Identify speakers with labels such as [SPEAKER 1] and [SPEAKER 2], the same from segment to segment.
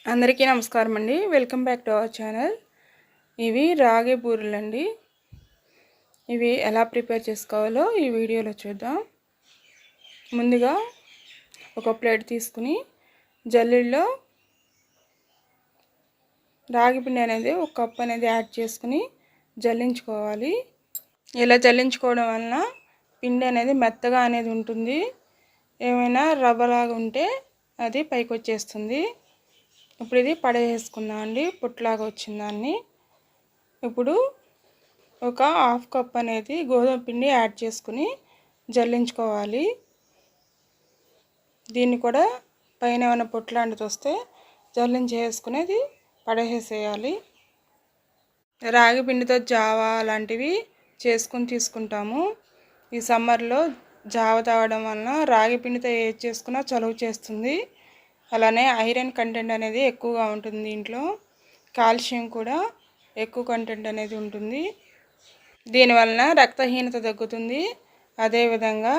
[SPEAKER 1] అందరికీ నమస్కారం అండి. Welcome back to our channel. ఇవి రాగి బూరెలండి. ఇవి ఎలా ప్రిపేర్ చేసుకోవాలో ఈ వీడియోలో చూద్దాం. ముందుగా ఒక ప్లేట్ తీసుకుని జల్లెడలో రాగి పిండి అనేది ఒక కప్ అనేది యాడ్ చేసుకుని జల్లించుకోవాలి. ఇలా జల్లించుకోవడం వలన పిండి అనేది మెత్తగా అనేది ఉంటుంది. ఏమైనా రవ్వలాగా ఉంటే అది పైకి వచ్చేస్తుంది. ఇప్పుడు ఇది పడేసుకుందాం అండి. పుట్లాగా వచ్చిందాన్ని. ఇప్పుడు ఒక హాఫ్ కప్ అనేది గోధుమ పిండి యాడ్ చేసుకుని జల్లించుకోవాలి. దీన్ని కూడా పైన ఏమైనా పొట్లాంటిది వస్తే జల్లించేసుకునేది పడేసేయాలి. రాగి పిండితో జావా లాంటివి చేసుకుని తీసుకుంటాము. ఈ సమ్మర్లో జావ తాగడం వలన రాగి పిండితో ఏది చేసుకున్నా చలువ చేస్తుంది. అలానే ఐరన్ కంటెంట్ అనేది ఎక్కువగా ఉంటుంది. దీంట్లో కాల్షియం కూడా ఎక్కువ కంటెంట్ అనేది ఉంటుంది. దీనివలన రక్తహీనత తగ్గుతుంది. అదేవిధంగా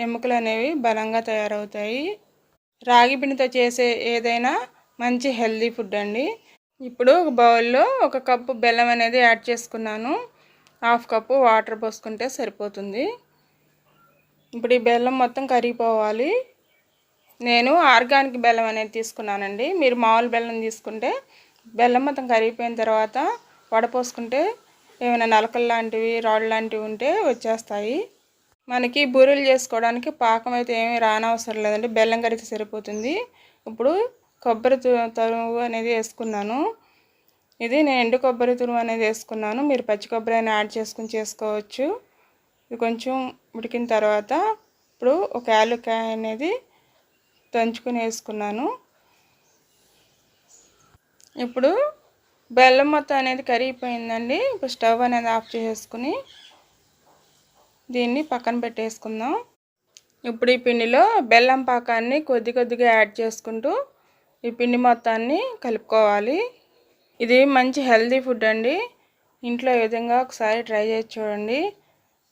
[SPEAKER 1] ఎముకలు అనేవి బలంగా తయారవుతాయి. రాగి పిండితో చేసే ఏదైనా మంచి హెల్దీ ఫుడ్ అండి. ఇప్పుడు ఒక బౌల్లో ఒక కప్పు బెల్లం అనేది యాడ్ చేసుకున్నాను. హాఫ్ కప్పు వాటర్ పోసుకుంటే సరిపోతుంది. ఇప్పుడు ఈ బెల్లం మొత్తం కరిగిపోవాలి. నేను ఆర్గానిక్ బెల్లం అనేది తీసుకున్నానండి. మీరు మామూలు బెల్లం తీసుకుంటే బెల్లం మొత్తం కరిగిపోయిన తర్వాత వడపోసుకుంటే ఏమైనా నలకలు లాంటివి రాళ్ళు లాంటివి ఉంటే వచ్చేస్తాయి. మనకి బూరెలు చేసుకోవడానికి పాకం అయితే ఏమీ రానవసరం లేదండి. బెల్లం కరిగితే సరిపోతుంది. ఇప్పుడు కొబ్బరి తురుము అనేది వేసుకున్నాను. ఇది నేను ఎండు కొబ్బరి తురుము అనేది వేసుకున్నాను. మీరు పచ్చి కొబ్బరి అయినా యాడ్ చేసుకుని చేసుకోవచ్చు. ఇది కొంచెం ఉడికిన తర్వాత ఇప్పుడు ఒక యాలక్కాయ అనేది దంచుకుని వేసుకున్నాను. ఇప్పుడు బెల్లం మొత్తం అనేది కరిగిపోయిందండి. ఇప్పుడు స్టవ్ అనేది ఆఫ్ చేసుకుని దీన్ని పక్కన పెట్టేసుకుందాం. ఇప్పుడు ఈ పిండిలో బెల్లం పాకాన్ని కొద్ది కొద్దిగా యాడ్ చేసుకుంటూ ఈ పిండి మొత్తాన్ని కలుపుకోవాలి. ఇది మంచి హెల్దీ ఫుడ్ అండి. ఇంట్లో ఈ విధంగా ఒకసారి ట్రై చేసి చూడండి.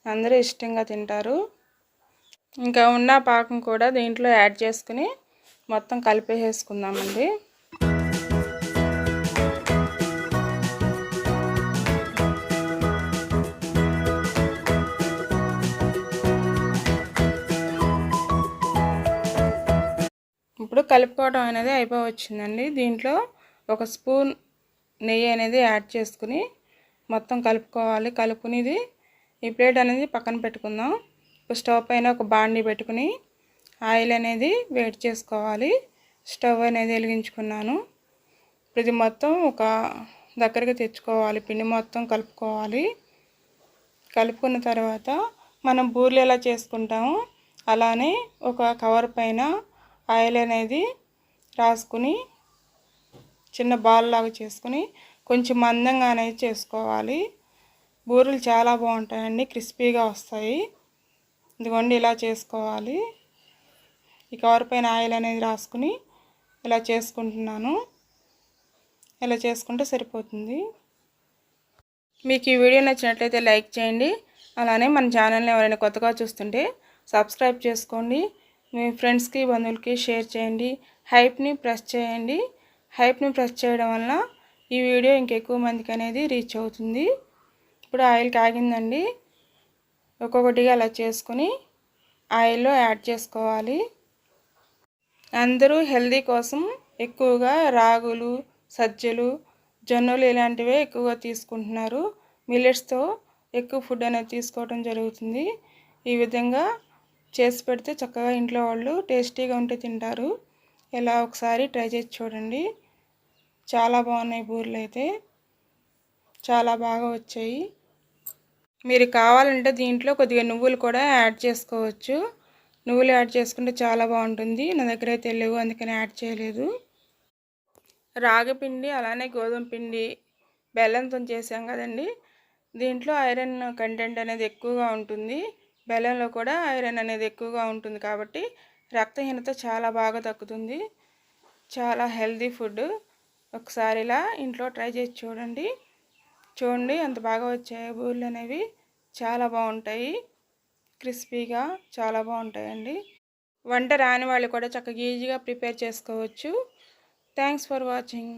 [SPEAKER 1] అందరూ ఇష్టంగా తింటారు. ఇంకా ఉన్న పాకం కూడా దీంట్లో యాడ్ చేసుకుని మొత్తం కలిపేసుకుందామండి. ఇప్పుడు కలుపుకోవడం అనేది అయిపోవచ్చిందండి. దీంట్లో ఒక స్పూన్ నెయ్యి అనేది యాడ్ చేసుకుని మొత్తం కలుపుకోవాలి. కలుపుకుని ఈ ప్లేట్ అనేది పక్కన పెట్టుకుందాం. ఇప్పుడు స్టవ్ పైన ఒక బాండీ పెట్టుకుని ఆయిల్ అనేది వేడి చేసుకోవాలి. స్టవ్ అనేది వెలిగించుకున్నాను. ఇప్పుడు ఇది మొత్తం ఒక దగ్గరికి తెచ్చుకోవాలి. పిండి మొత్తం కలుపుకోవాలి. కలుపుకున్న తర్వాత మనం బూరెలు ఎలా చేసుకుంటామో అలానే ఒక కవర్ పైన ఆయిల్ అనేది రాసుకుని చిన్న బాల్ లాగా చేసుకుని కొంచెం మందంగా అనేది చేసుకోవాలి. బూరెలు చాలా బాగుంటాయండి. క్రిస్పీగా వస్తాయి. ఇదిగోండి ఇలా చేసుకోవాలి. ఈ కవర్ పైన ఆయిల్ అనేది రాసుకుని ఇలా చేసుకుంటున్నాను. ఇలా చేసుకుంటే సరిపోతుంది. మీకు ఈ వీడియో నచ్చినట్లయితే లైక్ చేయండి. అలానే మన ఛానల్ని ఎవరైనా కొత్తగా చూస్తుంటే సబ్స్క్రైబ్ చేసుకోండి. మీ ఫ్రెండ్స్కి బంధువులకి షేర్ చేయండి. హైప్ని ప్రెస్ చేయండి. హైప్ని ప్రెస్ చేయడం వలన ఈ వీడియో ఇంకెక్కువ మందికి అనేది రీచ్ అవుతుంది. ఇప్పుడు ఆయిల్ కాగిందండి. ఒక్కొక్కటిగా అలా చేసుకుని ఆయిల్లో యాడ్ చేసుకోవాలి. అందరూ హెల్దీ కోసం ఎక్కువగా రాగులు, సజ్జలు, జొన్నలు ఇలాంటివే ఎక్కువగా తీసుకుంటున్నారు. మిల్లెట్స్తో ఎక్కువ ఫుడ్ అనేది తీసుకోవడం జరుగుతుంది. ఈ విధంగా చేసి పెడితే చక్కగా ఇంట్లో వాళ్ళు టేస్టీగా ఉంటే తింటారు. ఇలా ఒకసారి ట్రై చేసి చూడండి. చాలా బాగున్నాయి బూరెలు అయితే. చాలా బాగా వచ్చాయి. మీరు కావాలంటే దీంట్లో కొద్దిగా నువ్వులు కూడా యాడ్ చేసుకోవచ్చు. నువ్వులు యాడ్ చేసుకుంటే చాలా బాగుంటుంది. నా దగ్గర అయితే లేవు, అందుకని యాడ్ చేయలేదు. రాగి పిండి అలానే గోధుమ పిండి బెల్లంతో చేసాం కదండి. దీంట్లో ఐరన్ కంటెంట్ అనేది ఎక్కువగా ఉంటుంది. బెల్లంలో కూడా ఐరన్ అనేది ఎక్కువగా ఉంటుంది కాబట్టి రక్తహీనత చాలా బాగా తగ్గుతుంది. చాలా హెల్దీ ఫుడ్. ఒకసారి ఇలా ఇంట్లో ట్రై చేసి చూడండి. చూడండి ఎంత బాగా వచ్చాయి బూరెలు అనేవి. చాలా బాగుంటాయి. క్రిస్పీగా చాలా బాగుంటాయండి. వంట రాని వాళ్ళు కూడా చక్కగా ఈజీగా ప్రిపేర్ చేసుకోవచ్చు. Thanks for watching.